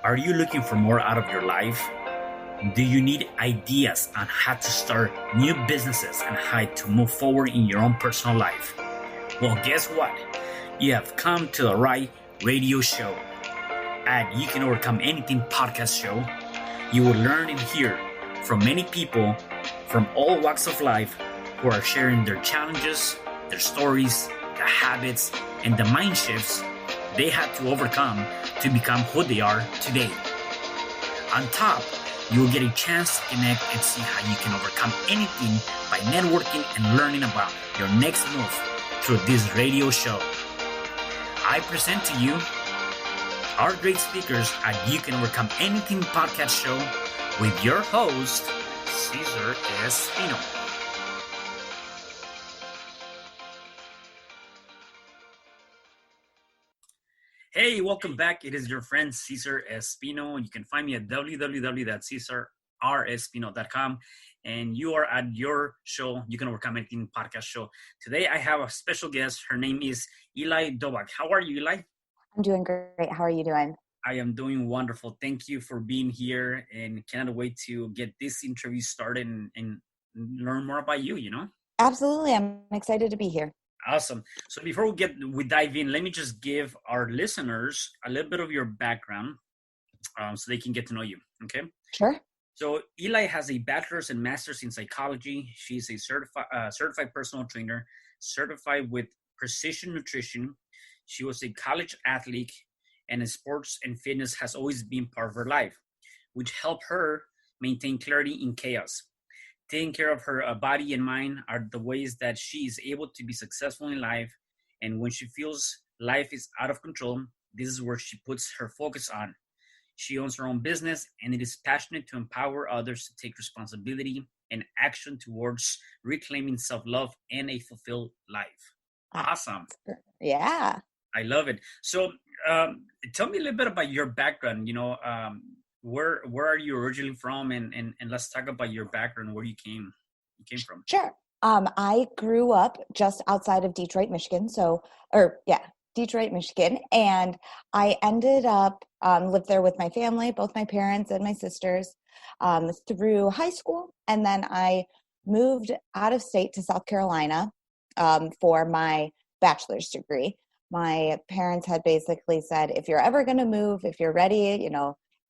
Are you looking for more out of your life? Do you need ideas on how to start new businesses and how to move forward in your own personal life? Well, guess what? You have come to the right radio show. At You Can Overcome Anything podcast show, you will learn and hear from many people from all walks of life who are sharing their challenges, their stories, their habits, and the mind shifts they had to overcome to become who they are today. On top, you will get a chance to connect and see how you can overcome anything by networking and learning about your next move through this radio show. I present to you our great speakers at You Can Overcome Anything podcast show with your host, Cesar Espino. Hey, welcome back. It is your friend Cesar Espino. You can find me at www.cesarrespino.com. And you are at your show, You Can Overcome Anything podcast show. Today I have a special guest. Her name is Eli Dobek. How are you, Eli? I'm doing great. How are you doing? I am doing wonderful. Thank you for being here and cannot wait to get this interview started and learn more about you, Absolutely. I'm excited to be here. Awesome. So before we dive in, let me just give our listeners a little bit of your background so they can get to know you. Okay. Sure. So Eli has a bachelor's and master's in psychology. She's a certified personal trainer, certified with precision nutrition. She was a college athlete, and sports and fitness has always been part of her life, which helped her maintain clarity in chaos. Taking care of her body and mind are the ways that she is able to be successful in life. And when she feels life is out of control, this is where she puts her focus on. She owns her own business and it is passionate to empower others to take responsibility and action towards reclaiming self-love and a fulfilled life. Awesome. Yeah. I love it. So tell me a little bit about your background. Where are you originally from, and let's talk about your background, where you came from. Sure. I grew up just outside of Detroit, Michigan. Detroit, Michigan. And I ended up lived there with my family, both my parents and my sisters, through high school. And then I moved out of state to South Carolina for my bachelor's degree. My parents had basically said, if you're ever going to move, if you're ready,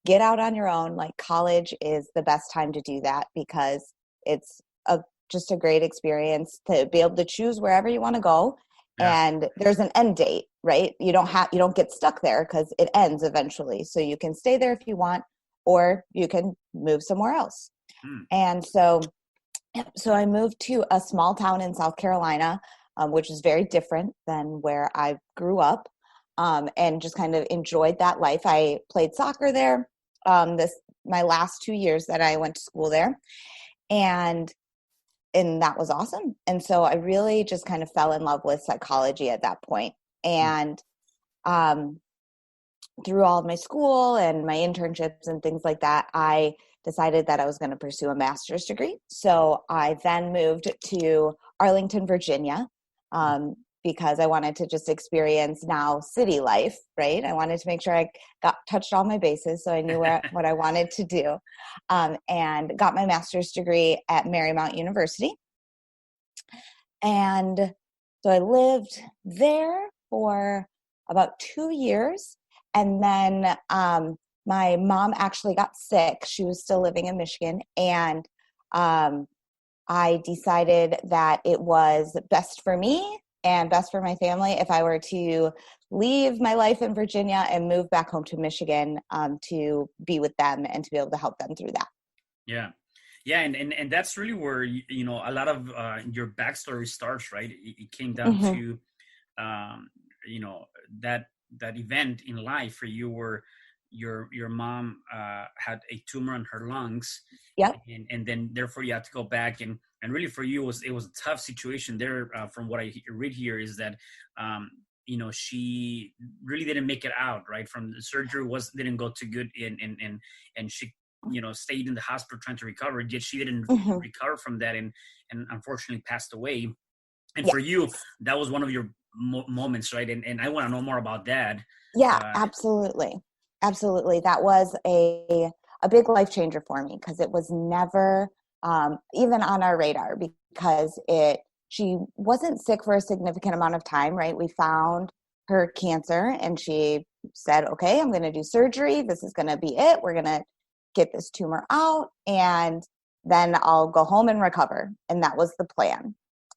get out on your own. Like, college is the best time to do that because it's just a great experience to be able to choose wherever you want to go. Yeah. And there's an end date, right? You don't get stuck there because it ends eventually. So you can stay there if you want, or you can move somewhere else. And so I moved to a small town in South Carolina, which is very different than where I grew up, and just kind of enjoyed that life. I played soccer there. My last 2 years that I went to school there, and that was awesome. And so I really just kind of fell in love with psychology at that point. And through all of my school and my internships and things like that, I decided that I was going to pursue a master's degree. So I then moved to Arlington, Virginia, because I wanted to just experience now city life, right? I wanted to make sure I touched all my bases, so I knew what I wanted to do, and got my master's degree at Marymount University. And so I lived there for about 2 years, and then my mom actually got sick. She was still living in Michigan, and I decided that it was best for me and best for my family if I were to leave my life in Virginia and move back home to Michigan to be with them and to be able to help them through that. Yeah. Yeah. And that's really where, a lot of your backstory starts, right? It came down to, that event in life for you where your mom had a tumor in her lungs. Yep. And then therefore you had to go back and really for you it was a tough situation there. From what I read here is that she really didn't make it out, right? From the surgery didn't go too good, and she stayed in the hospital trying to recover, yet she didn't recover from that and unfortunately passed away. And for you, that was one of your moments, right? And I want to know more about that. Yeah, absolutely. Absolutely. That was a big life changer for me because it was never even on our radar because she wasn't sick for a significant amount of time, right? We found her cancer and she said, okay, I'm going to do surgery. This is going to be it. We're going to get this tumor out and then I'll go home and recover. And that was the plan.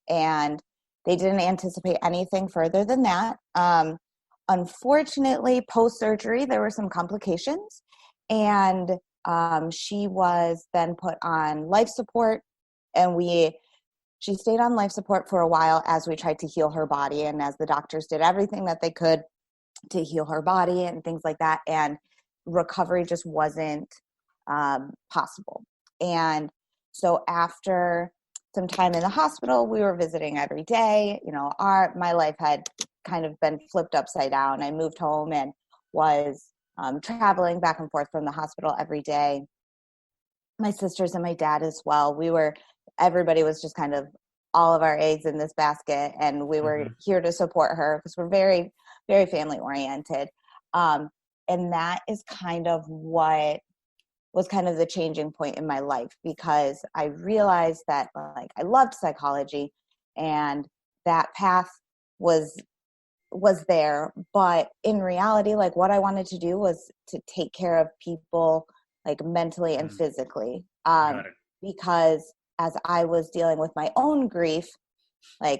And they didn't anticipate anything further than that. Unfortunately, post-surgery, there were some complications, and she was then put on life support, and she stayed on life support for a while as we tried to heal her body, and as the doctors did everything that they could to heal her body and things like that, and recovery just wasn't possible. And so after some time in the hospital, we were visiting every day. My life had kind of been flipped upside down. I moved home and was traveling back and forth from the hospital every day. My sisters and my dad as well. Everybody was just kind of all of our eggs in this basket, and we were here to support her because we're very, very family oriented. And that is kind of what was kind of the changing point in my life, because I realized that I loved psychology and that path was there, but in reality, what I wanted to do was to take care of people mentally and physically, because as I was dealing with my own grief, I,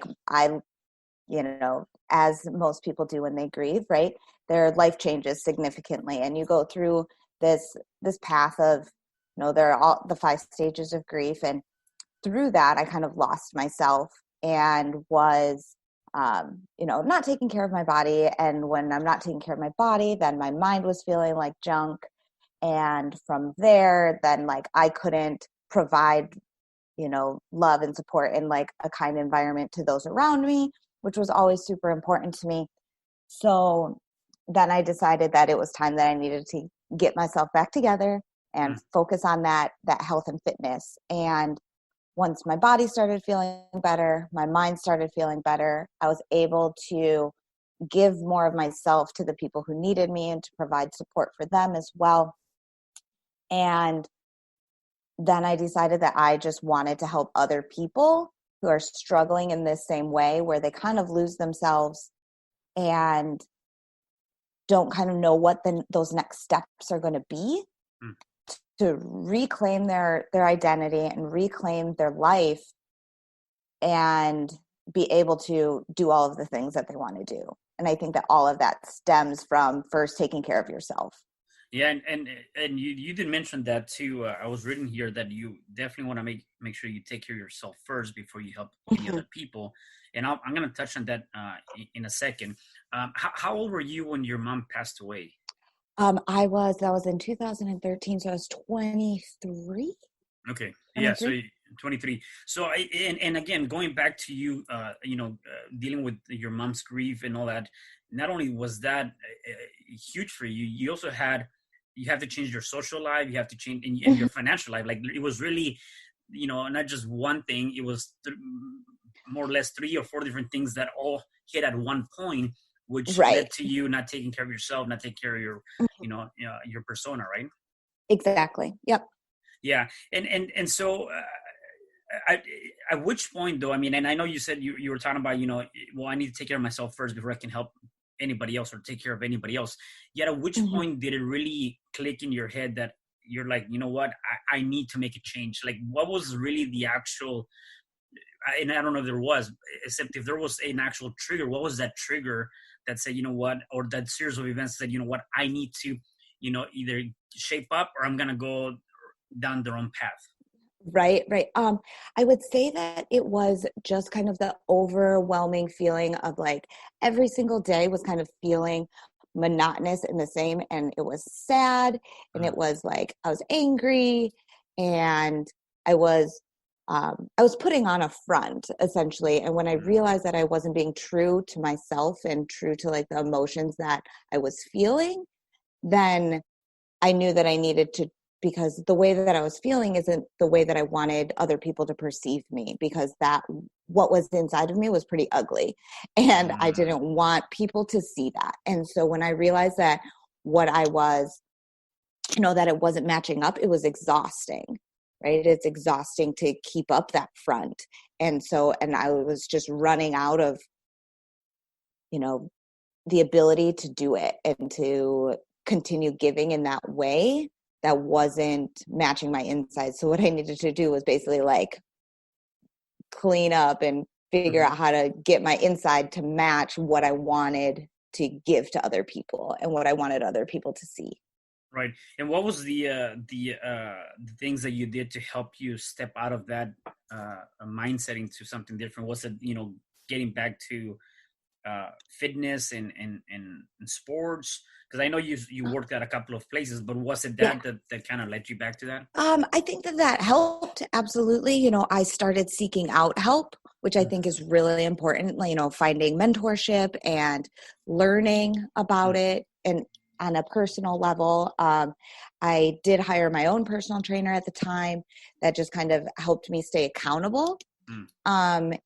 as most people do when they grieve, right, their life changes significantly, and you go through this path of, there are all the 5 stages of grief, and through that I kind of lost myself and was not taking care of my body. And when I'm not taking care of my body, then my mind was feeling like junk. And from there, then I couldn't provide, love and support in a kind environment to those around me, which was always super important to me. So then I decided that it was time that I needed to get myself back together and focus on that health and fitness. And once my body started feeling better, my mind started feeling better, I was able to give more of myself to the people who needed me and to provide support for them as well. And then I decided that I just wanted to help other people who are struggling in this same way, where they kind of lose themselves and don't kind of know what those next steps are going to be to reclaim their identity and reclaim their life and be able to do all of the things that they want to do. And I think that all of that stems from first taking care of yourself. Yeah, and you did mention that too. I was reading here that you definitely want to make sure you take care of yourself first before you help any other people. And I'm going to touch on that in a second. How old were you when your mom passed away? That was in 2013, so I was 23. Okay. 23? Yeah, so 23. So and again, going back to you, dealing with your mom's grief and all that, not only was that huge for you, you also you have to change your social life, you have to change in your financial life. It was really, not just one thing, it was more or less 3 or 4 different things that all hit at one point, which led to you not taking care of yourself, not taking care of your, your persona, right? Exactly. Yep. Yeah. And so at which point though, I mean, and I know you said you were talking about, I need to take care of myself first before I can help anybody else or take care of anybody else. Yet at which point did it really click in your head that you're like, you know what, I need to make a change? What was really the actual, and I don't know if there was, except if there was an actual trigger, what was that trigger that said, you know what, or that series of events that, you know what, I need to, either shape up or I'm going to go down their own path? Right. I would say that it was just kind of the overwhelming feeling of every single day was kind of feeling monotonous and the same. And it was sad. And it was I was angry and I was putting on a front essentially. And when I realized that I wasn't being true to myself and true to the emotions that I was feeling, then I knew that I needed to, because the way that I was feeling isn't the way that I wanted other people to perceive me, because what was inside of me was pretty ugly and I didn't want people to see that. And so when I realized that what I was that it wasn't matching up, it was exhausting, right? It's exhausting to keep up that front. And I was just running out of, the ability to do it and to continue giving in that way that wasn't matching my insides. So what I needed to do was basically like clean up and figure out how to get my inside to match what I wanted to give to other people and what I wanted other people to see. Right. And what was the things that you did to help you step out of that mindset into something different? Was it, getting back to fitness and sports? Because I know you worked at a couple of places, but was it that kind of led you back to that? I think that helped. Absolutely. I started seeking out help, which I think is really important, finding mentorship and learning about it. And on a personal level, I did hire my own personal trainer at the time that just kind of helped me stay accountable.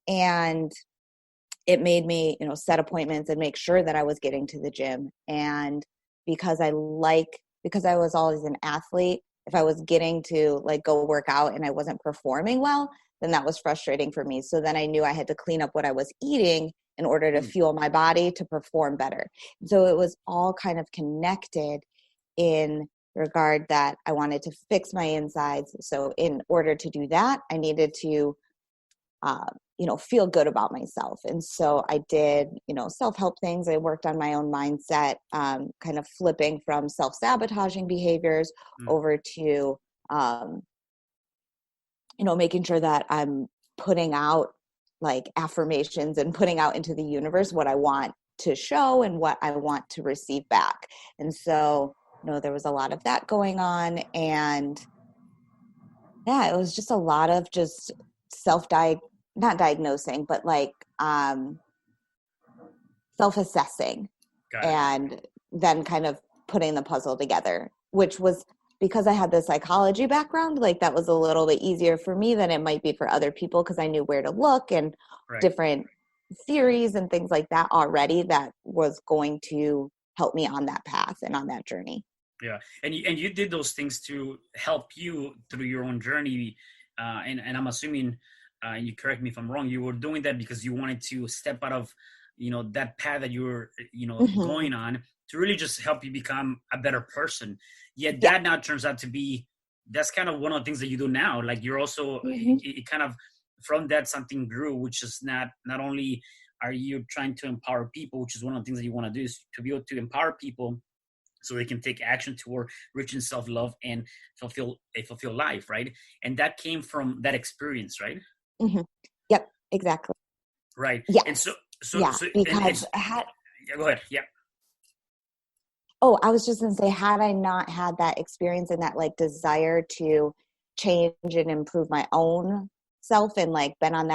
And it made me, set appointments and make sure that I was getting to the gym. And because I was always an athlete, if I was getting to like go work out and I wasn't performing well, then that was frustrating for me. So then I knew I had to clean up what I was eating in order to fuel my body to perform better. So it was all kind of connected in regard that I wanted to fix my insides. So in order to do that, I needed to feel good about myself. And so I did, self-help things. I worked on my own mindset, kind of flipping from self-sabotaging behaviors over to, making sure that I'm putting out like affirmations and putting out into the universe what I want to show and what I want to receive back. And so, there was a lot of that going on. And yeah, it was just a lot of just not diagnosing, but like self-assessing and then kind of putting the puzzle together, which was because I had the psychology background, like that was a little bit easier for me than it might be for other people because I knew where to look and different theories and things like that already that was going to help me on that path and on that journey. Yeah. And you did those things to help you through your own journey. And I'm assuming, you correct me if I'm wrong, you were doing that because you wanted to step out of, that path that you were, going on to really just help you become a better person. Yet that now turns out to be, that's kind of one of the things that you do now. Like you're also, it kind of, from that something grew, which is not only are you trying to empower people, which is one of the things that you want to do, is to be able to empower people so they can take action toward reaching self-love and fulfill life, right? And that came from that experience, right? Yep, exactly. Right. Yeah. And so because go ahead. Yeah. Oh, I was just going to say, had I not had that experience and that like desire to change and improve my own self and like been on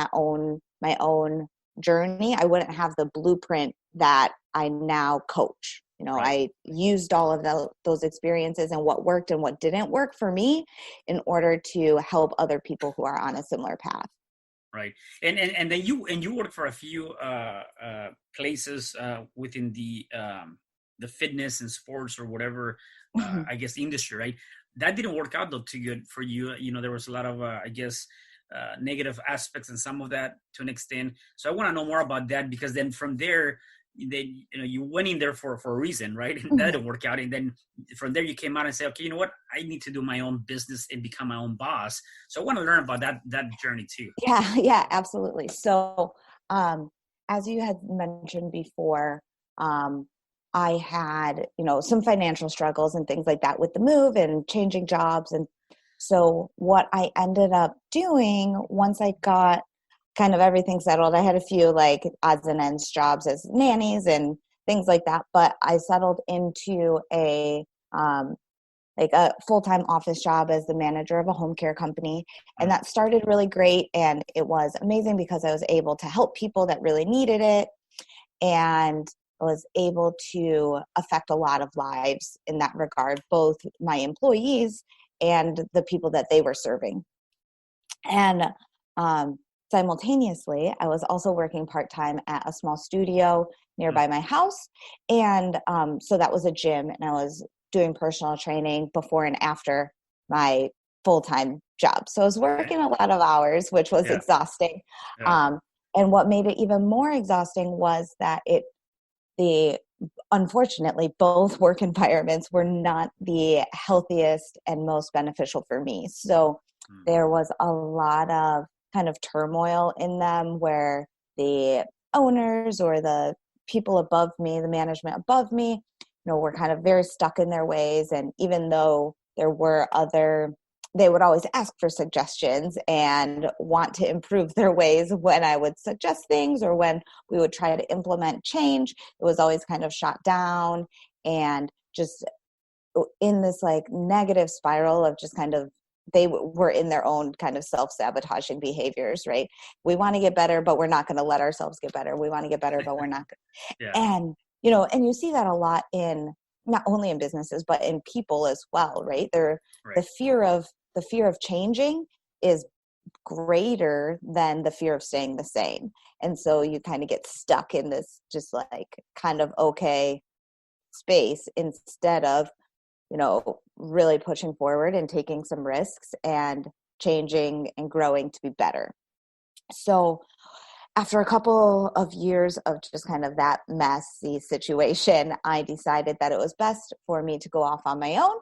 my own journey, I wouldn't have the blueprint that I now coach. I used all of those experiences and what worked and what didn't work for me in order to help other people who are on a similar path. Right. And then you worked for a few places within the fitness and sports or whatever, I guess, industry, right? That didn't work out though too good for you. There was a lot of, I guess, negative aspects and some of that to an extent. So I want to know more about that, because then from there, you went in there for a reason, right? And that didn't work out. And then from there you came out and said, okay, you know what? I need to do my own business and become my own boss. So I want to learn about that journey too. Yeah, absolutely. So, as you had mentioned before, I had, some financial struggles and things like that with the move and changing jobs. And so what I ended up doing once I got kind of everything settled, I had a few like odds and ends jobs as nannies and things like that, but I settled into a full-time office job as the manager of a home care company. And that started really great. And it was amazing because I was able to help people that really needed it. And I was able to affect a lot of lives in that regard, both my employees and the people that they were serving. And simultaneously, I was also working part-time at a small studio nearby my house. And so that was a gym, and I was doing personal training before and after my full-time job. So I was working a lot of hours, which was exhausting. Yeah. And what made it even more exhausting was that unfortunately, both work environments were not the healthiest and most beneficial for me. So there was a lot of kind of turmoil in them where the owners or the people above me, the management above me, were kind of very stuck in their ways. And even though there were they would always ask for suggestions and want to improve their ways when I would suggest things or when we would try to implement change. It was always kind of shot down and just in this like negative spiral of just kind of, they were in their own kind of self-sabotaging behaviors, right? We want to get better, but we're not going to let ourselves get better. We want to get better, but we're not. And, and you see that a lot in, not only in businesses, but in people as well, right? The fear of changing is greater than the fear of staying the same. And so you kind of get stuck in this just like kind of okay space instead of, really pushing forward and taking some risks and changing and growing to be better. So after a couple of years of just kind of that messy situation, I decided that it was best for me to go off on my own.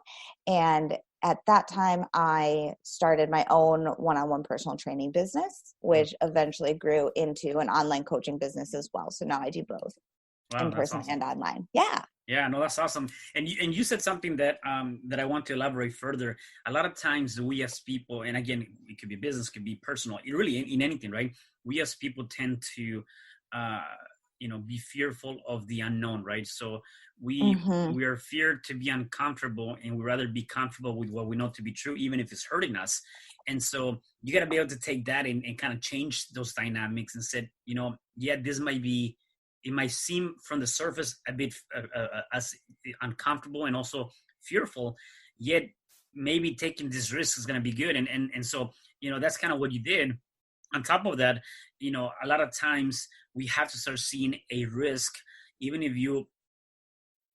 And at that time, I started my own one-on-one personal training business, which eventually grew into an online coaching business as well. So now I do both, in person and online. Yeah. Yeah, no, that's awesome. And you said something that that I want to elaborate further. A lot of times we as people, and again, it could be business, could be personal, it really in anything, right? We as people tend to, be fearful of the unknown, right? So we are feared to be uncomfortable, and we rather be comfortable with what we know to be true, even if it's hurting us. And so you got to be able to take that and kind of change those dynamics and said, this might be. It might seem from the surface a bit as uncomfortable and also fearful, yet maybe taking this risk is going to be good. And so, that's kind of what you did. On top of that, a lot of times we have to start seeing a risk, even if you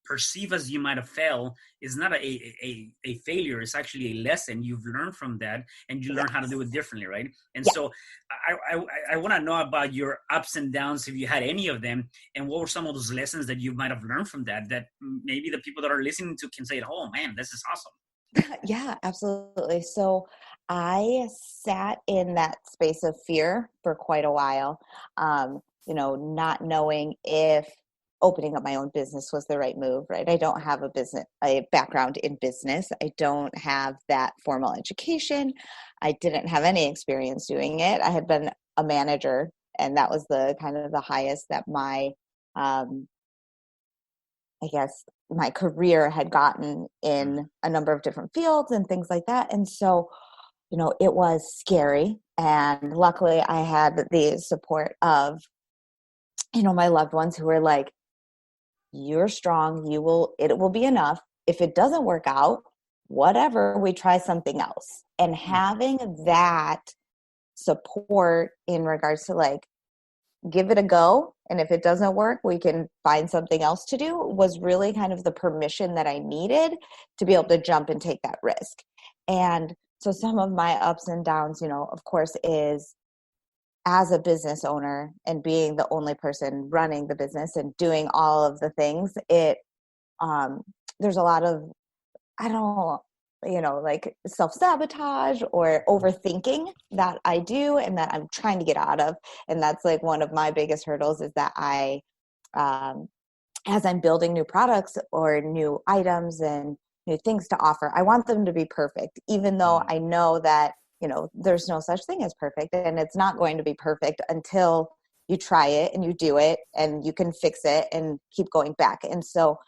perceive as you might have failed, is not a failure. It's actually a lesson. You've learned from that and you learn how to do it differently, right? And so I want to know about your ups and downs, if you had any of them, and what were some of those lessons that you might have learned from that maybe the people that are listening to can say, oh man, this is awesome. Yeah, absolutely. So I sat in that space of fear for quite a while, not knowing if opening up my own business was the right move, right? I don't have a background in business. I don't have that formal education. I didn't have any experience doing it. I had been a manager, and that was the kind of the highest that my, my career had gotten in a number of different fields and things like that. And so, it was scary. And luckily I had the support of, my loved ones who were like, you're strong. It will be enough. If it doesn't work out, whatever, we try something else. And having that support in regards to like, give it a go. And if it doesn't work, we can find something else to do was really kind of the permission that I needed to be able to jump and take that risk. And so some of my ups and downs, of course, is as a business owner and being the only person running the business and doing all of the things, there's a lot of, like self-sabotage or overthinking that I do and that I'm trying to get out of. And that's like one of my biggest hurdles is that as I'm building new products or new items and new things to offer, I want them to be perfect, even though I know that there's no such thing as perfect, and it's not going to be perfect until you try it and you do it and you can fix it and keep going back. And so,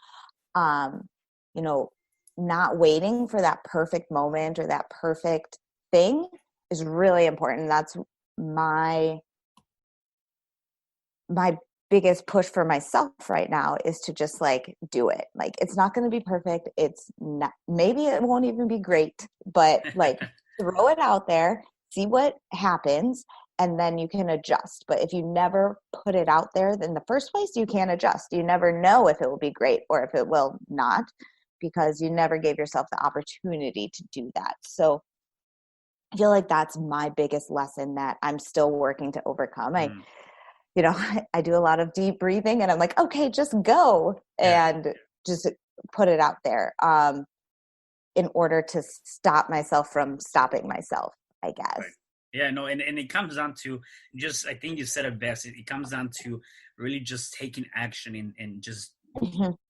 not waiting for that perfect moment or that perfect thing is really important. That's my biggest push for myself right now is to just like do it. Like, it's not going to be perfect. It's not, maybe it won't even be great, but like throw it out there, see what happens, and then you can adjust. But if you never put it out there in the first place, you can't adjust. You never know if it will be great or if it will not, because you never gave yourself the opportunity to do that. So I feel like that's my biggest lesson that I'm still working to overcome. I do a lot of deep breathing, and I'm like, okay, just go and just put it out there, in order to stop myself from stopping myself, I guess. Right. Yeah, no, and it comes down to just, I think you said it best. It comes down to really just taking action and just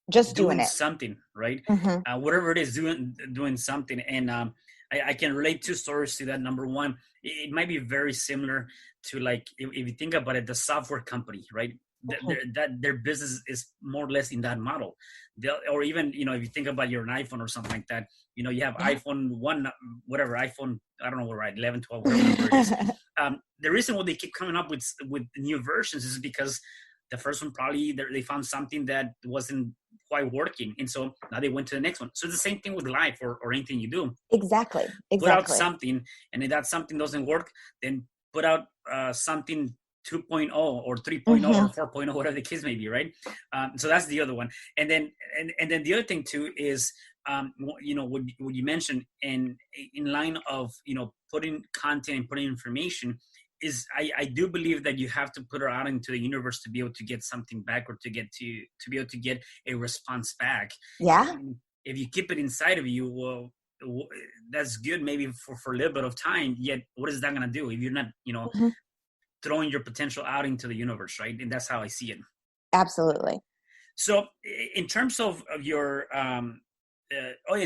just doing doing it. something, right? Mm-hmm. Whatever it is, doing something. And I can relate two stories to that. Number one, it might be very similar to, like, if you think about it, the software company, right? Their business is more or less in that model. Or even, if you think about your iPhone or something like that, you have iPhone 1, whatever, iPhone, I don't know, right, 11, 12, whatever number it is. The reason why they keep coming up with new versions is because the first one, probably they found something that wasn't quite working, and so now they went to the next one. So it's the same thing with life or anything you do. Exactly. Put out something, and if that something doesn't work, then put out something 2.0 or 3.0 or 4.0, whatever the case may be, right? So that's the other one. And then the other thing too is, what you mentioned in line of, putting content and putting information, is I do believe that you have to put it out into the universe to be able to get something back, or to be able to get a response back. Yeah. And if you keep it inside of you, well, that's good maybe for a little bit of time, yet what is that going to do if you're not throwing your potential out into the universe, right? And that's how I see it. Absolutely. So in terms of your and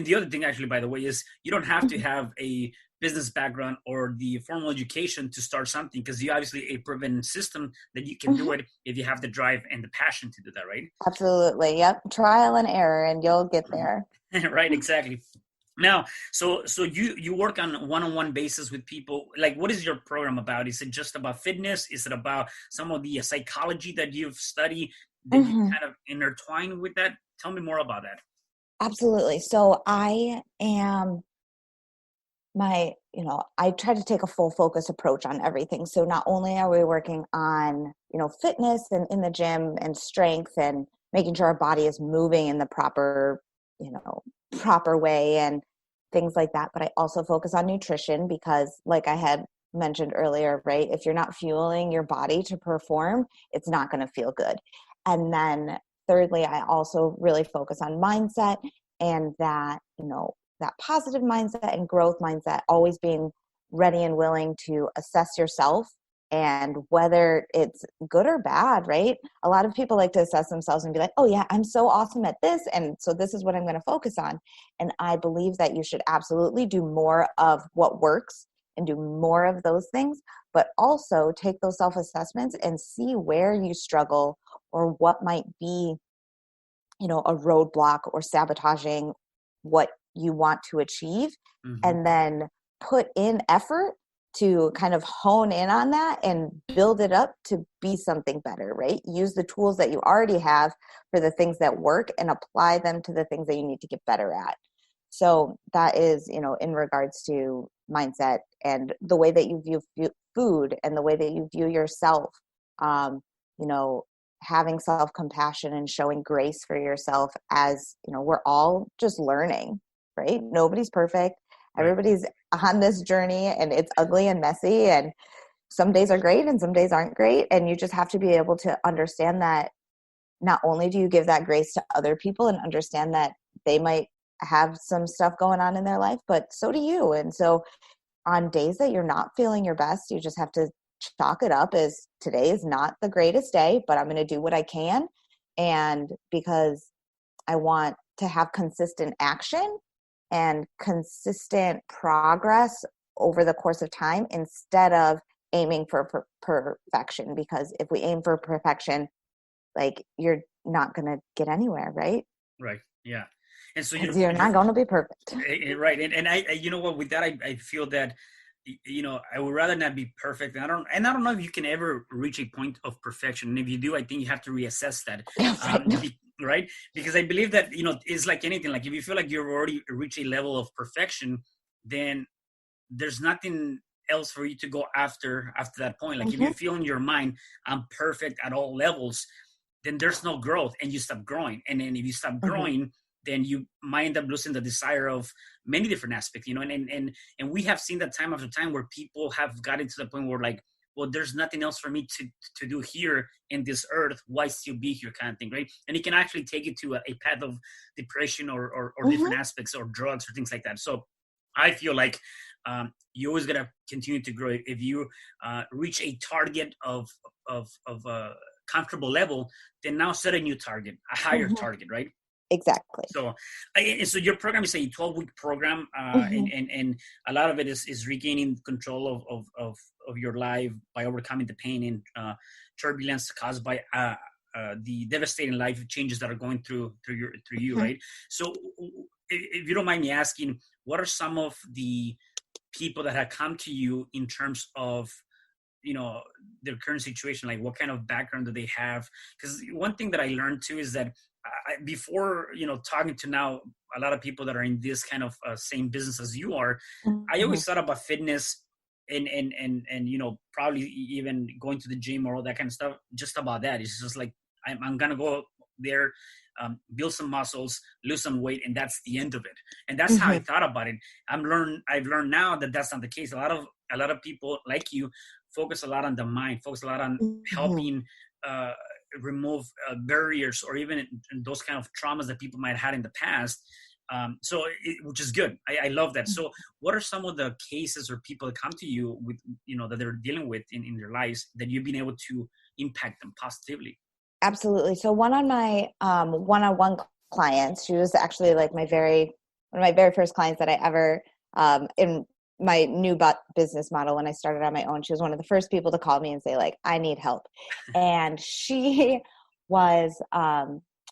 the other thing, actually, by the way, is you don't have to have a business background or the formal education to start something, because you obviously a proven system that you can do it if you have the drive and the passion to do that, right? Absolutely. Yep. Trial and error, and you'll get there. Right, exactly. Now, so you work on a one-on-one basis with people. Like, what is your program about? Is it just about fitness? Is it about some of the psychology that you've studied that you kind of intertwine with that? Tell me more about that. Absolutely. So I try to take a full focus approach on everything. So not only are we working on, fitness and in the gym and strength and making sure our body is moving in the proper way and things like that, but I also focus on nutrition, because like I had mentioned earlier, right? If you're not fueling your body to perform, it's not going to feel good. And then thirdly, I also really focus on mindset, and that, that positive mindset and growth mindset, always being ready and willing to assess yourself and whether it's good or bad, right? A lot of people like to assess themselves and be like, oh yeah, I'm so awesome at this, and so this is what I'm going to focus on. And I believe that you should absolutely do more of what works and do more of those things, but also take those self-assessments and see where you struggle or what might be, a roadblock or sabotaging what you want to achieve, and then put in effort to kind of hone in on that and build it up to be something better, right? Use the tools that you already have for the things that work and apply them to the things that you need to get better at. So that is, in regards to mindset and the way that you view food and the way that you view yourself, having self-compassion and showing grace for yourself, as, we're all just learning, right? Nobody's perfect. Everybody's on this journey, and it's ugly and messy, and some days are great and some days aren't great. And you just have to be able to understand that not only do you give that grace to other people and understand that they might have some stuff going on in their life, but so do you. And so on days that you're not feeling your best, you just have to chalk it up as, today is not the greatest day, but I'm going to do what I can. And because I want to have consistent action and consistent progress over the course of time, instead of aiming for perfection. Because if we aim for perfection, like, you're not going to get anywhere, right? Right. Yeah. And so you're not going to be perfect. Right. And I, with that, I feel that, I would rather not be perfect. And I don't know if you can ever reach a point of perfection. And if you do, I think you have to reassess that. Right. Because I believe that, it's like anything. Like, if you feel like you've already reached a level of perfection, then there's nothing else for you to go after that point. Like, if you feel in your mind, I'm perfect at all levels, then there's no growth, and you stop growing. And then if you stop growing, then you might end up losing the desire of many different aspects, and we have seen that time after time where people have gotten to the point where like, well, there's nothing else for me to do here in this earth. Why still be here, kind of thing, right? And it can actually take you to a path of depression or different aspects or drugs or things like that. So I feel like you always gotta continue to grow. If you reach a target of comfortable level, then now set a new target, a higher target, right? Exactly. So your program is a 12-week program, and a lot of it is regaining control of your life by overcoming the pain and turbulence caused by the devastating life changes that are going through you, right? So if you don't mind me asking, what are some of the people that have come to you in terms of their current situation? Like, what kind of background do they have? Because one thing that I learned too is that before talking to now a lot of people that are in this kind of same business as you are, I always thought about fitness and probably even going to the gym or all that kind of stuff, just about that. It's just like I'm gonna go there, build some muscles, lose some weight, and that's the end of it. And that's how I thought about it. I've learned now that that's not the case. A lot of people like you focus a lot on the mind, focus a lot on helping remove barriers or even those kind of traumas that people might have had in the past. Which is good. I love that. So what are some of the cases or people that come to you with, that they're dealing with in their lives that you've been able to impact them positively? Absolutely. So one of my one-on-one clients, she was actually like one of my very first clients that I ever, in my new business model, when I started on my own, she was one of the first people to call me and say like, I need help. And she was,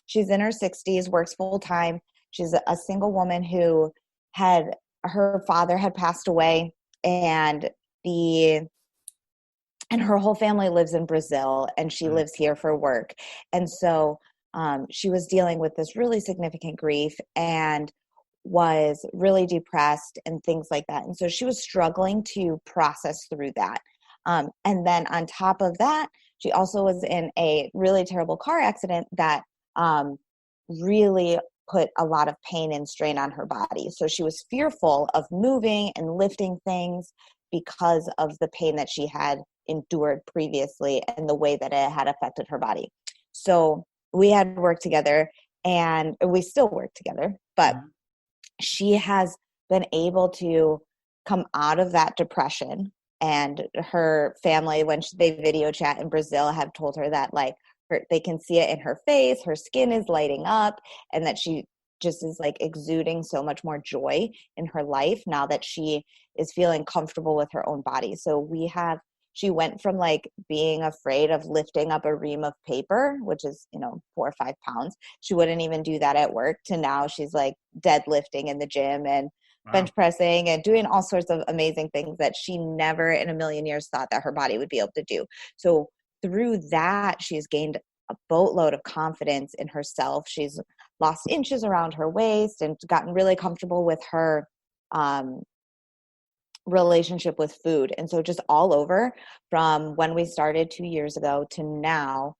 she's in her 60s, works full time. She's a single woman who her father had passed away, and her whole family lives in Brazil, and she lives here for work. And so she was dealing with this really significant grief and was really depressed and things like that. And so she was struggling to process through that. And then on top of that, she also was in a really terrible car accident that really put a lot of pain and strain on her body. So she was fearful of moving and lifting things because of the pain that she had endured previously and the way that it had affected her body. So we had worked together, and we still work together, but she has been able to come out of that depression. And her family, when they video chat in Brazil, have told her that like they can see it in her face, her skin is lighting up, and that she just is like exuding so much more joy in her life now that she is feeling comfortable with her own body. So she went from like being afraid of lifting up a ream of paper, which is, 4 or 5 pounds. She wouldn't even do that at work, to now she's like deadlifting in the gym and bench pressing and doing all sorts of amazing things that she never in a million years thought that her body would be able to do. So through that, she's gained a boatload of confidence in herself. She's lost inches around her waist and gotten really comfortable with her relationship with food. And so just all over from when we started 2 years ago to now,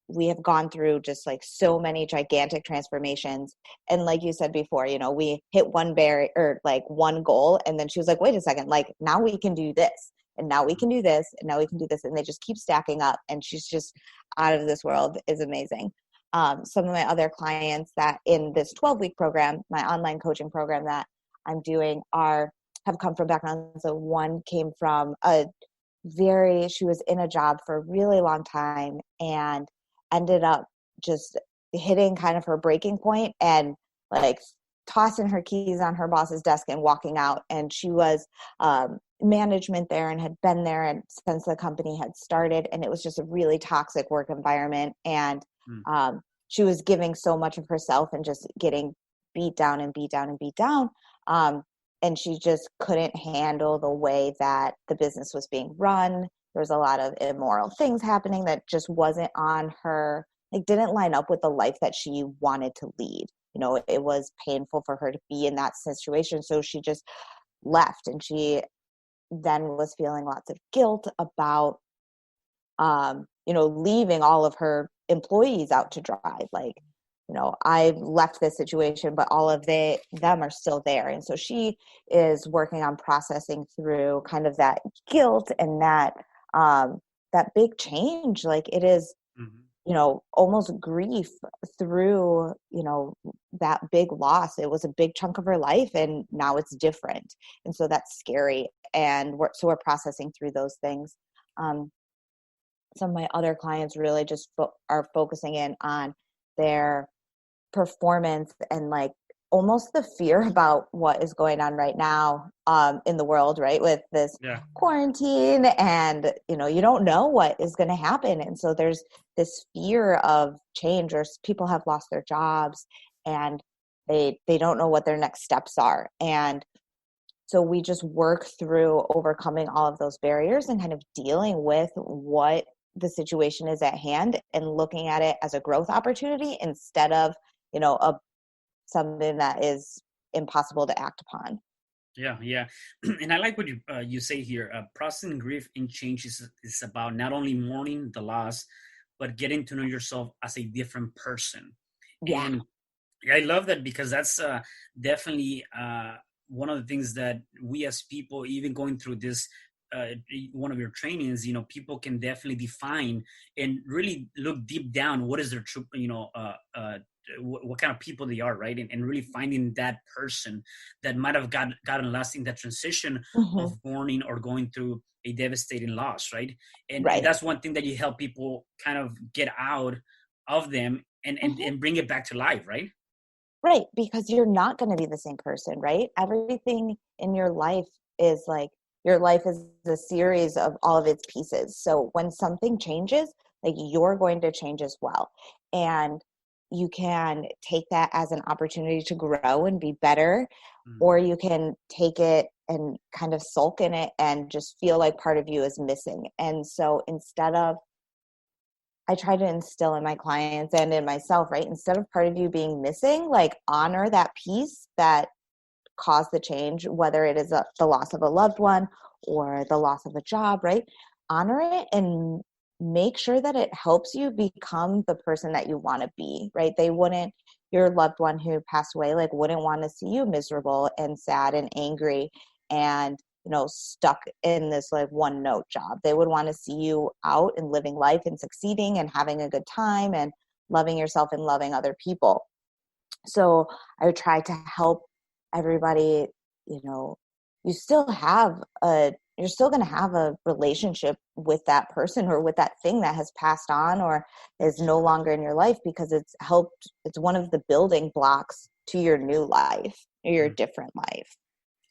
we have gone through just like so many gigantic transformations. And like you said before, we hit one barrier or like one goal, and then she was like, wait a second, like now we can do this, and now we can do this, and now we can do this. And they just keep stacking up, and she's just out of this world. Is amazing. Some of my other clients that in this 12-week program, my online coaching program that I'm doing, have come from backgrounds. So one came from she was in a job for a really long time and ended up just hitting kind of her breaking point and like tossing her keys on her boss's desk and walking out. And she was management there and had been there and since the company had started, and it was just a really toxic work environment. And she was giving so much of herself and just getting beat down and beat down and beat down. And she just couldn't handle the way that the business was being run. There was a lot of immoral things happening that just wasn't on her, like didn't line up with the life that she wanted to lead. It was painful for her to be in that situation. So she just left, and she then was feeling lots of guilt about, leaving all of her employees out to dry. Like I've left this situation, but all of them are still there. And so she is working on processing through kind of that guilt and that big change. Like it is, Mhm. almost grief through, that big loss. It was a big chunk of her life and now it's different. And so that's scary. And we're processing through those things. Um, some of my other clients really just are focusing in on their performance and like almost the fear about what is going on right now in the world, right? With this Yeah. quarantine and, you don't know what is going to happen. And so there's this fear of change, or people have lost their jobs and they don't know what their next steps are. And so we just work through overcoming all of those barriers and kind of dealing with what the situation is at hand and looking at it as a growth opportunity instead of, a something that is impossible to act upon. Yeah, yeah, and I like what you say here. Processing grief and change is about not only mourning the loss, but getting to know yourself as a different person. Yeah. And I love that because that's definitely one of the things that we as people, even going through this, one of your trainings, people can definitely define and really look deep down what is their true, what kind of people they are, right? And really finding that person that might have gotten lost in that transition Hmm. of mourning or going through a devastating loss, right? And Right. that's one thing that you help people kind of get out of them Hmm. and bring it back to life, right? Right. Because you're not going to be the same person, right? Everything in your life is like, your life is a series of all of its pieces. So when something changes, like you're going to change as well. And you can take that as an opportunity to grow and be better, or Mhm. you can take it and kind of sulk in it and just feel like part of you is missing. And so instead of, I try to instill in my clients and in myself, right? Instead of part of you being missing, like honor that piece that caused the change, whether it is the loss of a loved one or the loss of a job, right? Honor it and make sure that it helps you become the person that you want to be, right? Your loved one who passed away, like wouldn't want to see you miserable and sad and angry and, stuck in this like one note job. They would want to see you out and living life and succeeding and having a good time and loving yourself and loving other people. So I would try to help everybody, you know, you still have you're still going to have a relationship with that person or with that thing that has passed on or is no longer in your life, because it's one of the building blocks to your new life, your Mhm. different life.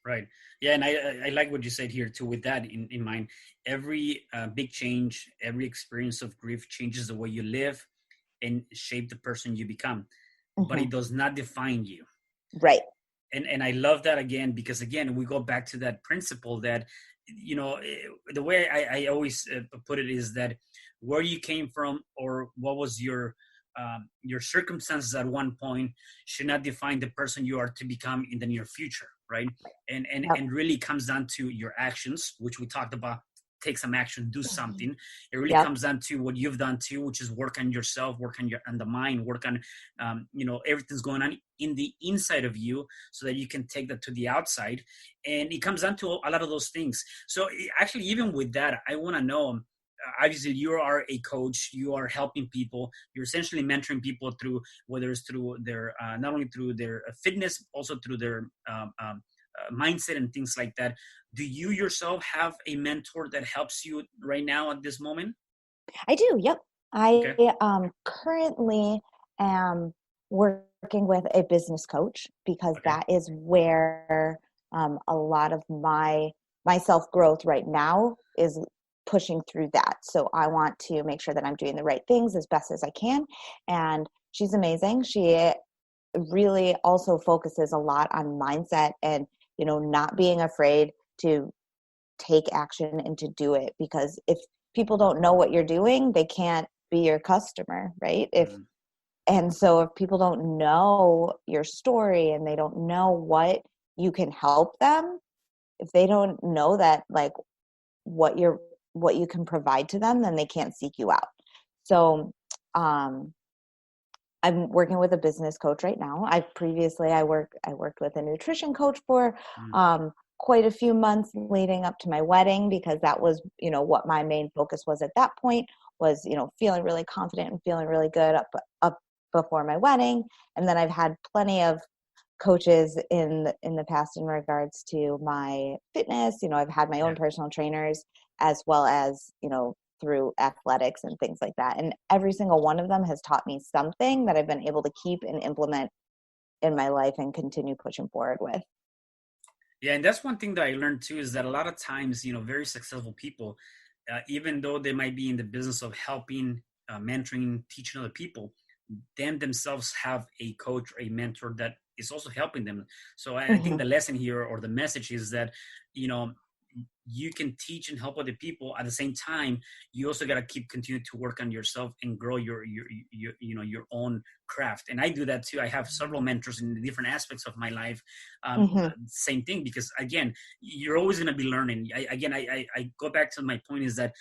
Right. Yeah, and I like what you said here too. With that in mind, every big change, every experience of grief changes the way you live and shape the person you become, but Hmm. it does not define you. Right. And I love that again because again we go back to that principle that the way I always put it is that where you came from or what was your circumstances at one point should not define the person you are to become in the near future, right? Yep. And really comes down to your actions, which we talked about. Take some action, do Mhm. something. It really Yep. comes down to what you've done too, which is work on yourself, work on the mind, work on everything's going on in the inside of you so that you can take that to the outside. And it comes down to a lot of those things. So actually, even with that, I want to know, obviously you are a coach, you are helping people, you're essentially mentoring people through, whether it's through their not only through their fitness, also through their mindset and things like that. Do you yourself have a mentor that helps you right now at this moment? I do. Yep. I Okay. currently am working with a business coach because Okay. that is where a lot of my self growth right now is pushing through that. So I want to make sure that I'm doing the right things as best as I can. And she's amazing. She really also focuses a lot on mindset and, not being afraid to take action and to do it, because if people don't know what you're doing, they can't be your customer, right? Mm. And so if people don't know your story and they don't know what you can help them, if they don't know that like what you're what you can provide to them, then they can't seek you out. So um I'm working with a business coach right now. I worked with a nutrition coach for quite a few months leading up to my wedding, because that was, what my main focus was at that point, was, feeling really confident and feeling really good up before my wedding. And then I've had plenty of coaches in the past in regards to my fitness. I've had my own personal trainers, as well as, through athletics and things like that. And every single one of them has taught me something that I've been able to keep and implement in my life and continue pushing forward with. Yeah, and that's one thing that I learned too, is that a lot of times, very successful people, even though they might be in the business of helping, mentoring, teaching other people, them themselves have a coach or a mentor that is also helping them. So I think the lesson here, or the message, is that, you can teach and help other people. At the same time, you also got to keep continuing to work on yourself and grow your own craft. And I do that too. I have several mentors in the different aspects of my life. Same thing, because again, you're always going to be learning. I go back to my point, is that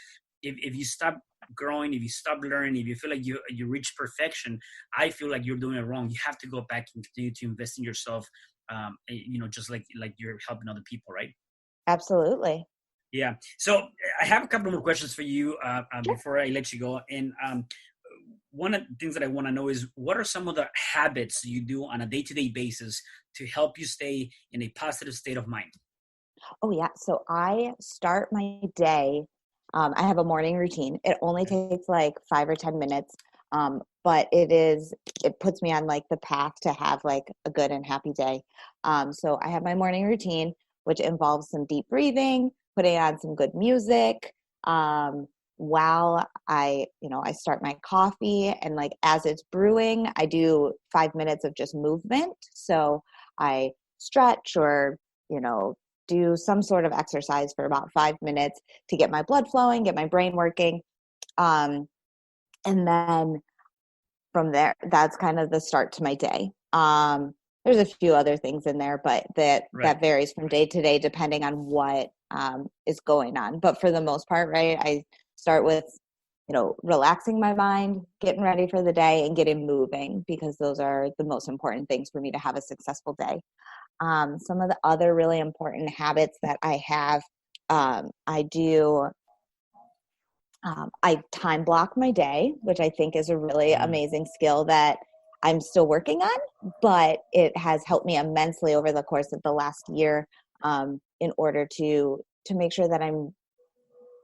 if you stop growing, if you stop learning, if you feel like you reach perfection, I feel like you're doing it wrong. You have to go back and continue to invest in yourself. Just like you're helping other people, right? Absolutely. Yeah. So I have a couple more questions for you Sure. before I let you go. And one of the things that I want to know is, what are some of the habits you do on a day-to-day basis to help you stay in a positive state of mind? Oh, yeah. So I start my day. I have a morning routine. It only takes like 5 or 10 minutes, but it puts me on like the path to have like a good and happy day. So I have my morning routine, which involves some deep breathing, putting on some good music, while I start my coffee, and like as it's brewing, I do 5 minutes of just movement. So I stretch, or, you know, do some sort of exercise for about 5 minutes to get my blood flowing, get my brain working. And then from there, that's kind of the start to my day. There's a few other things in there, but that varies from day to day depending on what is going on. But for the most part, right, I start with, relaxing my mind, getting ready for the day, and getting moving, because those are the most important things for me to have a successful day. Some of the other really important habits that I have, I do, I time block my day, which I think is a really amazing skill that I'm still working on, but it has helped me immensely over the course of the last year, in order to make sure that I'm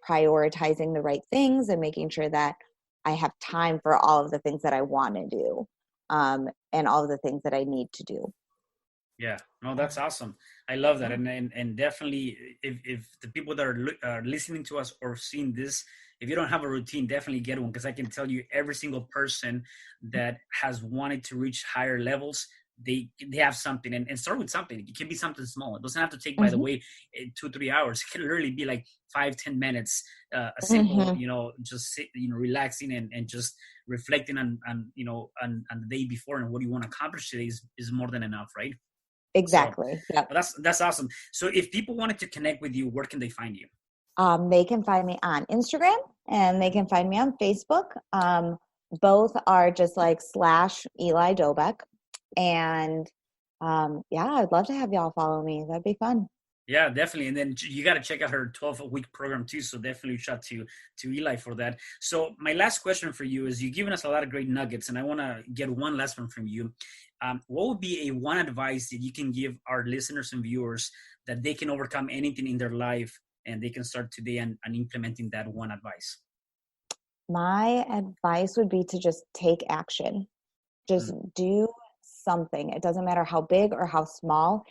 prioritizing the right things and making sure that I have time for all of the things that I want to do, and all of the things that I need to do. Yeah, no, that's awesome. I love that. And definitely, if the people that are listening to us or seeing this, if you don't have a routine, definitely get one, because I can tell you, every single person that has wanted to reach higher levels, they have something, and start with something. It can be something small. It doesn't have to take, by the way, 2-3 hours. It can literally be like 5-10 minutes, a simple, just sit, relaxing and just reflecting on the day before, and what you want to accomplish today is more than enough, right? So Exactly. Yep. that's awesome. So if people wanted to connect with you, where can they find you? They can find me on Instagram, and they can find me on Facebook. Both are just like /Eli Dobek. And yeah, I'd love to have y'all follow me. That'd be fun. Yeah, definitely. And then you got to check out her 12-week program too. So definitely reach out to Eli for that. So my last question for you is, you've given us a lot of great nuggets, and I want to get one last one from you. What would be a one advice that you can give our listeners and viewers, that they can overcome anything in their life, and they can start today and implementing that one advice? My advice would be to just take action. Just do something. It doesn't matter how big or how small,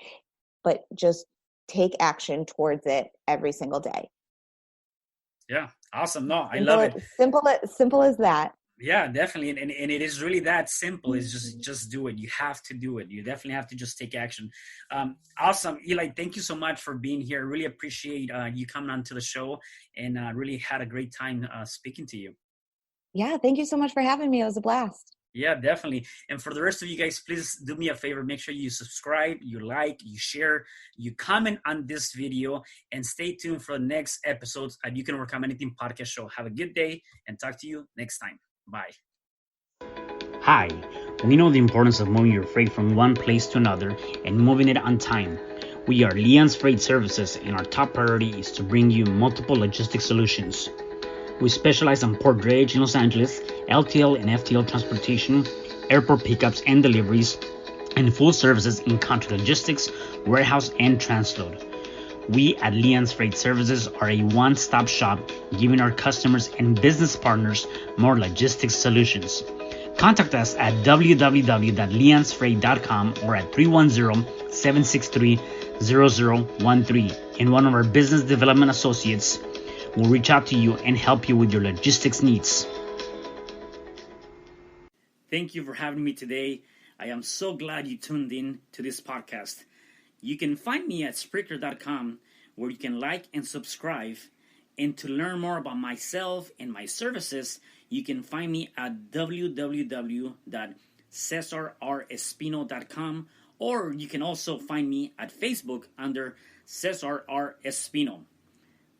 but just take action towards it every single day. Yeah, awesome. No, I love it. Simple as that. Yeah, definitely. And it is really that simple. It's just do it. You have to do it. You definitely have to just take action. Awesome. Eli, thank you so much for being here. Really appreciate you coming on to the show, and really had a great time speaking to you. Yeah, thank you so much for having me. It was a blast. Yeah, definitely. And for the rest of you guys, please do me a favor. Make sure you subscribe, you like, you share, you comment on this video, and stay tuned for the next episodes at You Can Overcome Anything podcast show. Have a good day, and talk to you next time. Bye. Hi, We know the importance of moving your freight from one place to another and moving it on time. We are Leon's Freight Services, and our top priority is to bring you multiple logistics solutions. We specialize on port drayage in Los Angeles, LTL and FTL transportation, airport pickups and deliveries, and full services in contract logistics, warehouse, and transload. We at Leon's Freight Services are a one-stop shop, giving our customers and business partners more logistics solutions. Contact us at www.leonsfreight.com or at 310-763-0013, and one of our business development associates will reach out to you and help you with your logistics needs. Thank you for having me today. I am so glad you tuned in to this podcast. You can find me at Spreaker.com, where you can like and subscribe. And to learn more about myself and my services, you can find me at www.cesarrespino.com, or you can also find me at Facebook under Cesar R. Espino.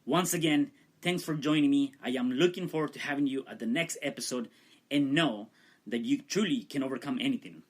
Once again, thanks for joining me. I am looking forward to having you at the next episode, and know that you truly can overcome anything.